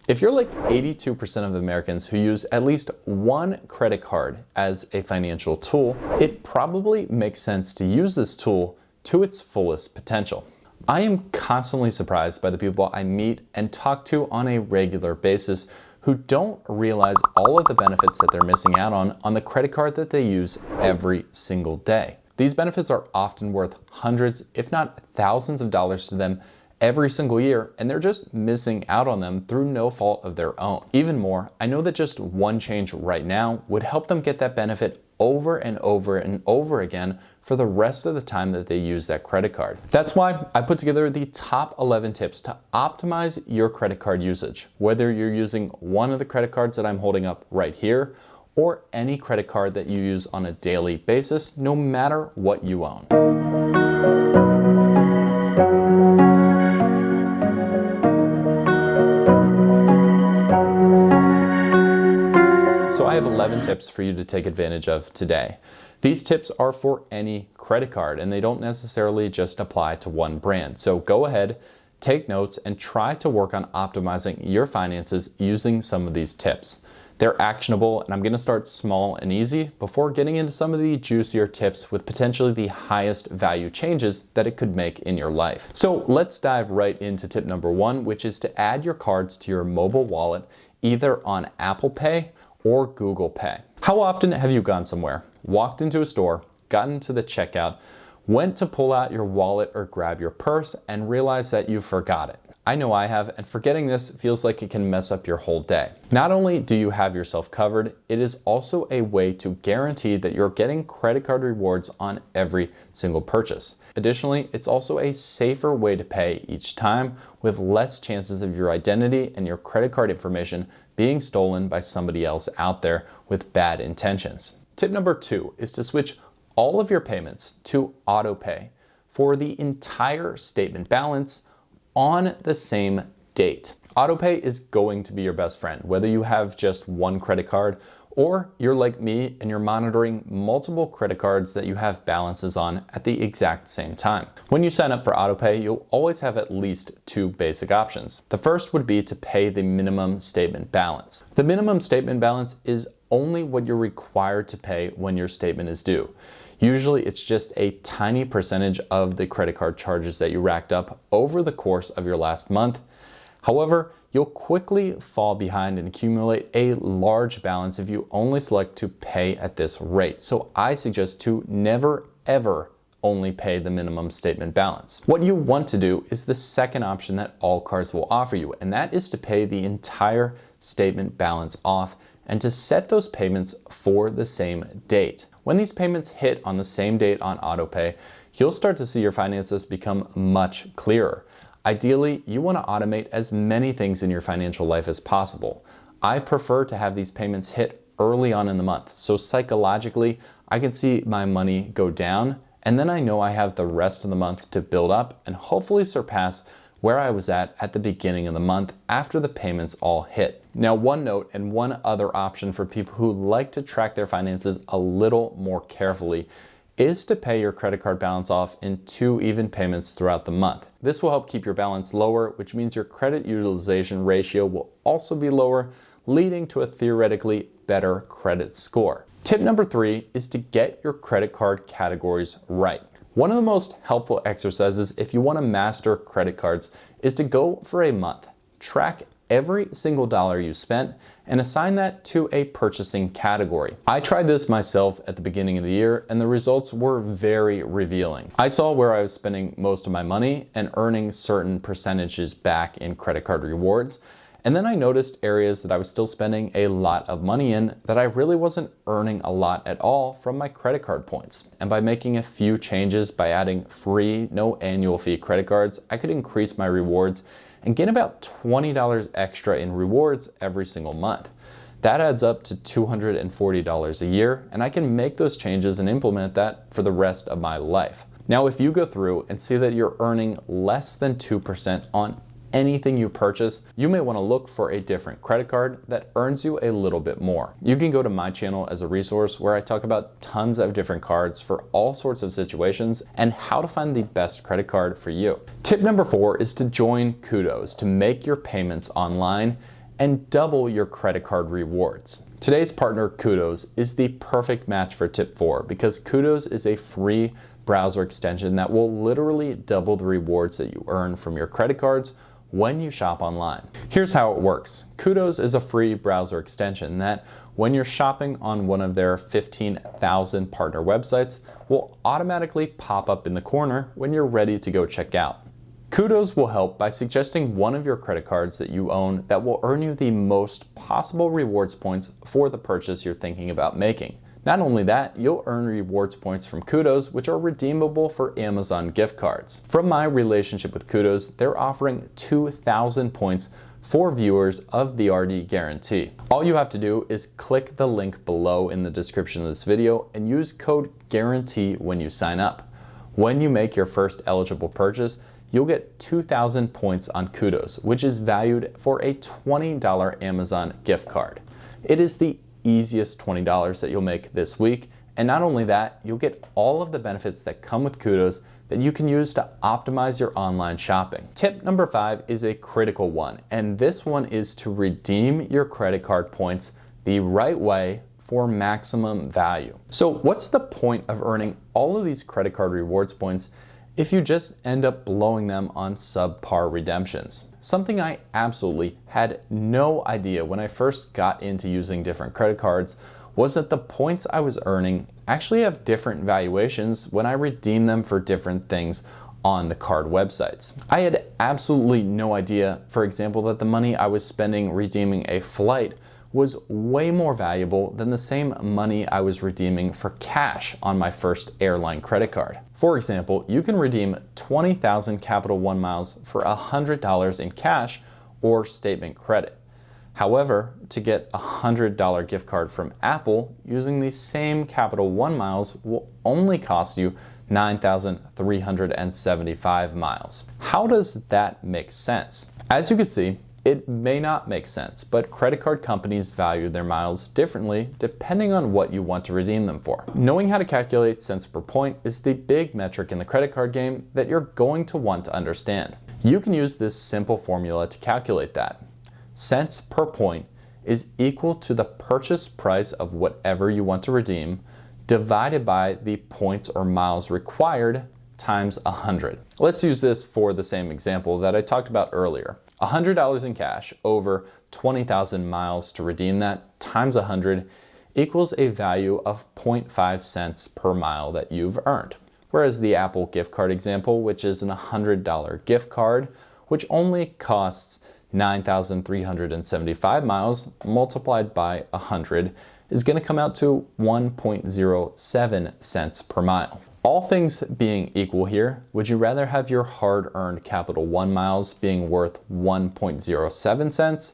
If you're like 82% of Americans who use at least one credit card as a financial tool, it probably makes sense to use this tool to its fullest potential. I am constantly surprised by the people I meet and talk to on a regular basis who don't realize all of the benefits that they're missing out on the credit card that they use every single day. These benefits are often worth hundreds, if not thousands of dollars to them every single year, and they're just missing out on them through no fault of their own. Even more, I know that just one change right now would help them get that benefit over and over and over again for the rest of the time that they use that credit card. That's why I put together the top 11 tips to optimize your credit card usage, whether you're using one of the credit cards that I'm holding up right here, or any credit card that you use on a daily basis, no matter what you own. So I have 11 tips for you to take advantage of today. These tips are for any credit card and they don't necessarily just apply to one brand. So go ahead, take notes, and try to work on optimizing your finances using some of these tips. They're actionable, and I'm going to start small and easy before getting into some of the juicier tips with potentially the highest value changes that it could make in your life. So let's dive right into tip number 1, which is to add your cards to your mobile wallet, either on Apple Pay or Google Pay. How often have you gone somewhere, walked into a store, gotten to the checkout, went to pull out your wallet or grab your purse, and realized that you forgot it? I know I have, and forgetting this feels like it can mess up your whole day. Not only do you have yourself covered, it is also a way to guarantee that you're getting credit card rewards on every single purchase. Additionally, it's also a safer way to pay each time, with less chances of your identity and your credit card information being stolen by somebody else out there with bad intentions. Tip number 2 is to switch all of your payments to auto pay for the entire statement balance on the same date. Autopay is going to be your best friend, whether you have just one credit card or you're like me and you're monitoring multiple credit cards that you have balances on at the exact same time. When you sign up for Autopay, you'll always have at least 2 basic options. The first would be to pay the minimum statement balance. The minimum statement balance is only what you're required to pay when your statement is due. Usually it's just a tiny percentage of the credit card charges that you racked up over the course of your last month. However, you'll quickly fall behind and accumulate a large balance if you only select to pay at this rate. So I suggest to never ever only pay the minimum statement balance. What you want to do is the second option that all cards will offer you, and that is to pay the entire statement balance off and to set those payments for the same date. When these payments hit on the same date on autopay, you'll start to see your finances become much clearer. Ideally, you want to automate as many things in your financial life as possible. I prefer to have these payments hit early on in the month, so psychologically, I can see my money go down, and then I know I have the rest of the month to build up and hopefully surpass where I was at the beginning of the month after the payments all hit. Now, one note and one other option for people who like to track their finances a little more carefully is to pay your credit card balance off in 2 even payments throughout the month. This will help keep your balance lower, which means your credit utilization ratio will also be lower, leading to a theoretically better credit score. Tip number 3 is to get your credit card categories right. One of the most helpful exercises if you want to master credit cards is to go for a month. Track every single dollar you spent and assign that to a purchasing category. I tried this myself at the beginning of the year and the results were very revealing. I saw where I was spending most of my money and earning certain percentages back in credit card rewards. And then I noticed areas that I was still spending a lot of money in that I really wasn't earning a lot at all from my credit card points. And by making a few changes, by adding free, no annual fee credit cards, I could increase my rewards and gain about $20 extra in rewards every single month. That adds up to $240 a year, and I can make those changes and implement that for the rest of my life. Now, if you go through and see that you're earning less than 2% on anything you purchase, you may want to look for a different credit card that earns you a little bit more. You can go to my channel as a resource where I talk about tons of different cards for all sorts of situations and how to find the best credit card for you. Tip number 4 is to join Kudos to make your payments online and double your credit card rewards. Today's partner, Kudos, is the perfect match for tip 4 because Kudos is a free browser extension that will literally double the rewards that you earn from your credit cards when you shop online. Here's how it works. Kudos is a free browser extension that, when you're shopping on one of their 15,000 partner websites, will automatically pop up in the corner when you're ready to go check out. Kudos will help by suggesting one of your credit cards that you own that will earn you the most possible rewards points for the purchase you're thinking about making. Not only that, you'll earn rewards points from Kudos, which are redeemable for Amazon gift cards. From my relationship with Kudos, they're offering 2,000 points for viewers of the RD guarantee. All you have to do is click the link below in the description of this video and use code GUARANTEE when you sign up. When you make your first eligible purchase, you'll get 2,000 points on Kudos, which is valued for a $20 Amazon gift card. It is the easiest $20 that you'll make this week, and not only that, you'll get all of the benefits that come with Kudos that you can use to optimize your online shopping. Tip number 5 is a critical one, and this one is to redeem your credit card points the right way for maximum value. So what's the point of earning all of these credit card rewards points if you just end up blowing them on subpar redemptions? Something I absolutely had no idea when I first got into using different credit cards was that the points I was earning actually have different valuations when I redeem them for different things on the card websites. I had absolutely no idea, for example, that the money I was spending redeeming a flight was way more valuable than the same money I was redeeming for cash on my first airline credit card. For example, you can redeem 20,000 Capital One miles for $100 in cash or statement credit. However, to get a $100 gift card from Apple using the same Capital One miles will only cost you 9,375 miles. How does that make sense? As you can see, it may not make sense, but credit card companies value their miles differently depending on what you want to redeem them for. Knowing how to calculate cents per point is the big metric in the credit card game that you're going to want to understand. You can use this simple formula to calculate that. Cents per point is equal to the purchase price of whatever you want to redeem divided by the points or miles required times 100. Let's use this for the same example that I talked about earlier. $100 in cash over 20,000 miles to redeem that times 100 equals a value of 0.5 cents per mile that you've earned. Whereas the Apple gift card example, which is an $100 gift card, which only costs 9,375 miles multiplied by 100 is going to come out to 1.07 cents per mile. All things being equal here, would you rather have your hard-earned Capital One miles being worth 1.07 cents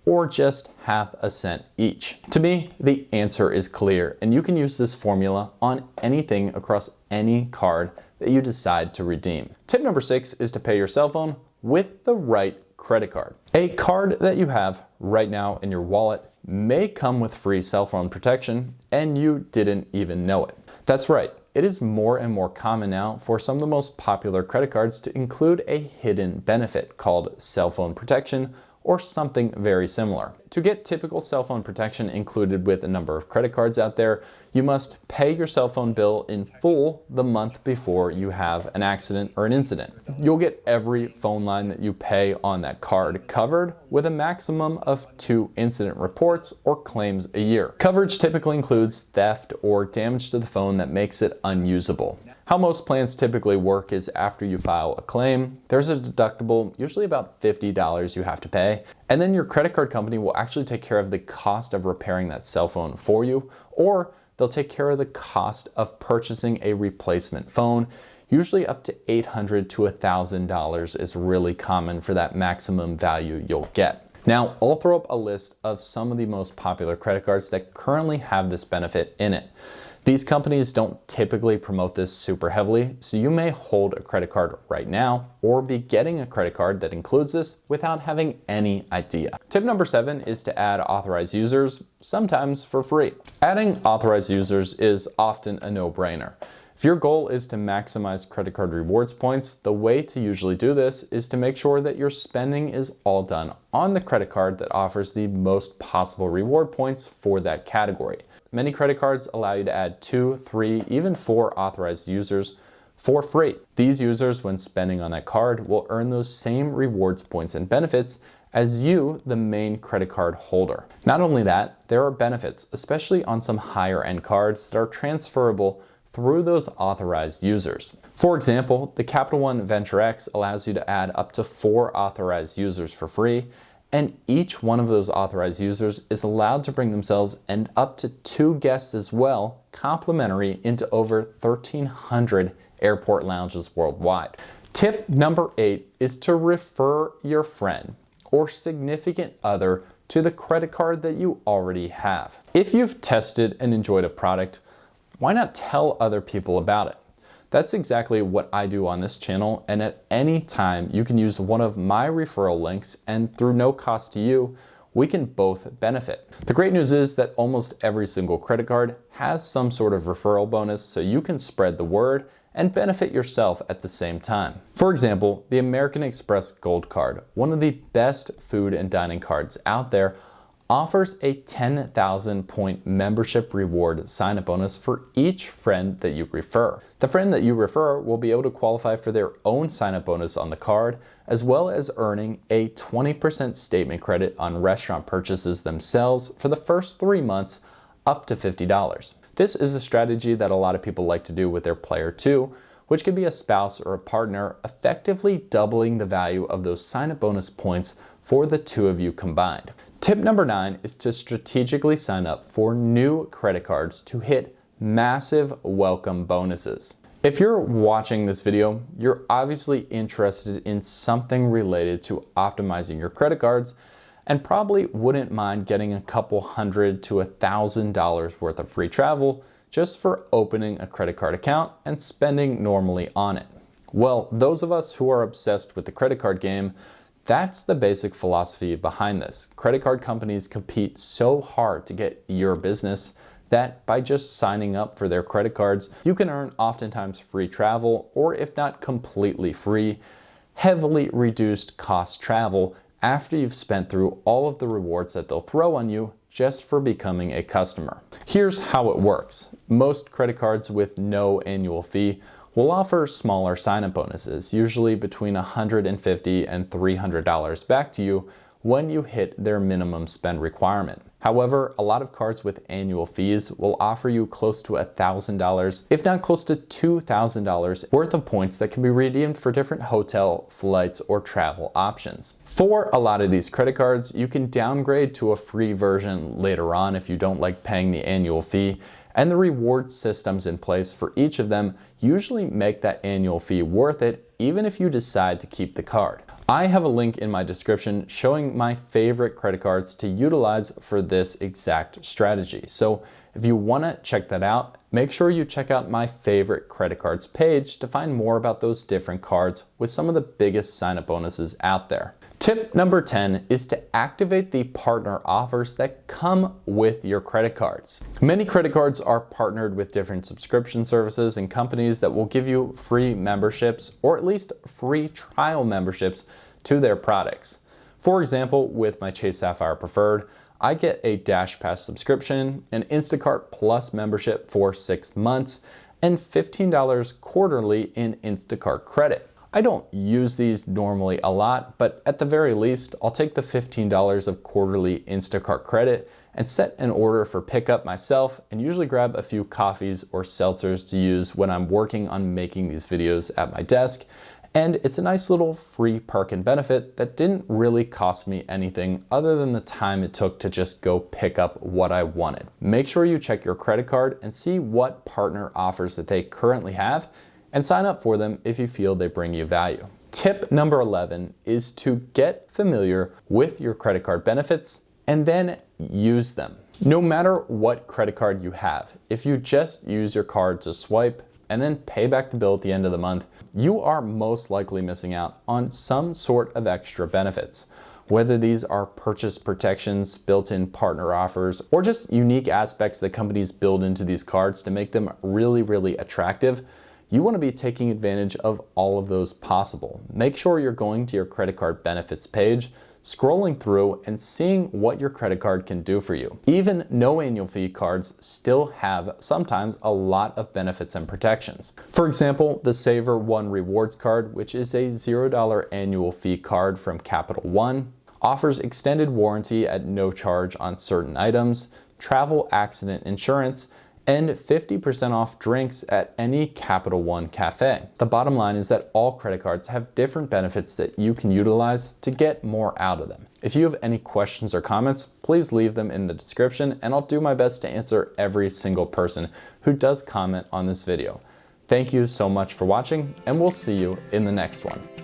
or just half a cent each? To me, the answer is clear, and you can use this formula on anything across any card that you decide to redeem. Tip number 6 is to pay your cell phone with the right credit card. A card that you have right now in your wallet may come with free cell phone protection and you didn't even know it. That's right, it is more and more common now for some of the most popular credit cards to include a hidden benefit called cell phone protection or something very similar. To get typical cell phone protection included with a number of credit cards out there, you must pay your cell phone bill in full the month before you have an accident or an incident. You'll get every phone line that you pay on that card covered with a maximum of 2 incident reports or claims a year. Coverage typically includes theft or damage to the phone that makes it unusable. How most plans typically work is after you file a claim, there's a deductible, usually about $50 you have to pay, and then your credit card company will actually take care of the cost of repairing that cell phone for you, or they'll take care of the cost of purchasing a replacement phone. Usually up to $800 to $1,000 is really common for that maximum value you'll get. Now, I'll throw up a list of some of the most popular credit cards that currently have this benefit in it. These companies don't typically promote this super heavily, so you may hold a credit card right now or be getting a credit card that includes this without having any idea. Tip number 7 is to add authorized users, sometimes for free. Adding authorized users is often a no-brainer. If your goal is to maximize credit card rewards points, the way to usually do this is to make sure that your spending is all done on the credit card that offers the most possible reward points for that category. Many credit cards allow you to add 2, 3, even 4 authorized users for free. These users, when spending on that card, will earn those same rewards points and benefits as you, the main credit card holder. Not only that, there are benefits, especially on some higher end cards that are transferable through those authorized users. For example, the Capital One Venture X allows you to add up to 4 authorized users for free, and each one of those authorized users is allowed to bring themselves and up to 2 guests as well, complimentary, into over 1,300 airport lounges worldwide. Tip number 8 is to refer your friend or significant other to the credit card that you already have. If you've tested and enjoyed a product, why not tell other people about it? That's exactly what I do on this channel, and at any time you can use one of my referral links, and through no cost to you, we can both benefit. The great news is that almost every single credit card has some sort of referral bonus, so you can spread the word and benefit yourself at the same time. For example, the American Express Gold Card, one of the best food and dining cards out there, offers a 10,000 point membership reward sign-up bonus for each friend that you refer. The friend that you refer will be able to qualify for their own sign-up bonus on the card, as well as earning a 20% statement credit on restaurant purchases themselves for the first 3 months, up to $50. This is a strategy that a lot of people like to do with their player 2, which could be a spouse or a partner, effectively doubling the value of those sign-up bonus points for the 2 of you combined. Tip number 9 is to strategically sign up for new credit cards to hit massive welcome bonuses. If you're watching this video, you're obviously interested in something related to optimizing your credit cards and probably wouldn't mind getting a couple $100 to $1,000 worth of free travel just for opening a credit card account and spending normally on it. Well, those of us who are obsessed with the credit card game, that's the basic philosophy behind this. Credit card companies compete so hard to get your business that by just signing up for their credit cards, you can earn oftentimes free travel, or if not completely free, heavily reduced cost travel after you've spent through all of the rewards that they'll throw on you just for becoming a customer. Here's how it works. Most credit cards with no annual fee will offer smaller sign-up bonuses, usually between $150 and $300 back to you when you hit their minimum spend requirement. However, a lot of cards with annual fees will offer you close to $1,000, if not close to $2,000 worth of points that can be redeemed for different hotel, flights, or travel options. For a lot of these credit cards, you can downgrade to a free version later on if you don't like paying the annual fee, and the reward systems in place for each of them usually make that annual fee worth it, even if you decide to keep the card. I have a link in my description showing my favorite credit cards to utilize for this exact strategy. So if you want to check that out, make sure you check out my favorite credit cards page to find more about those different cards with some of the biggest sign-up bonuses out there. Tip number 10 is to activate the partner offers that come with your credit cards. Many credit cards are partnered with different subscription services and companies that will give you free memberships or at least free trial memberships to their products. For example, with my Chase Sapphire Preferred, I get a Dash Pass subscription, an Instacart Plus membership for 6 months, and $15 quarterly in Instacart credit. I don't use these normally a lot, but at the very least, I'll take the $15 of quarterly Instacart credit and set an order for pickup myself, and usually grab a few coffees or seltzers to use when I'm working on making these videos at my desk. And it's a nice little free perk and benefit that didn't really cost me anything other than the time it took to just go pick up what I wanted. Make sure you check your credit card and see what partner offers that they currently have, and sign up for them if you feel they bring you value. Tip number 11 is to get familiar with your credit card benefits and then use them. No matter what credit card you have, if you just use your card to swipe and then pay back the bill at the end of the month, you are most likely missing out on some sort of extra benefits. Whether these are purchase protections, built-in partner offers, or just unique aspects that companies build into these cards to make them really, really attractive, you want to be taking advantage of all of those possible. Make sure you're going to your credit card benefits page, scrolling through and seeing what your credit card can do for you. Even no annual fee cards still have sometimes a lot of benefits and protections. For example, the Savor One Rewards card, which is a $0 annual fee card from Capital One, offers extended warranty at no charge on certain items, travel accident insurance, and 50% off drinks at any Capital One cafe. The bottom line is that all credit cards have different benefits that you can utilize to get more out of them. If you have any questions or comments, please leave them in the description and I'll do my best to answer every single person who does comment on this video. Thank you so much for watching and we'll see you in the next one.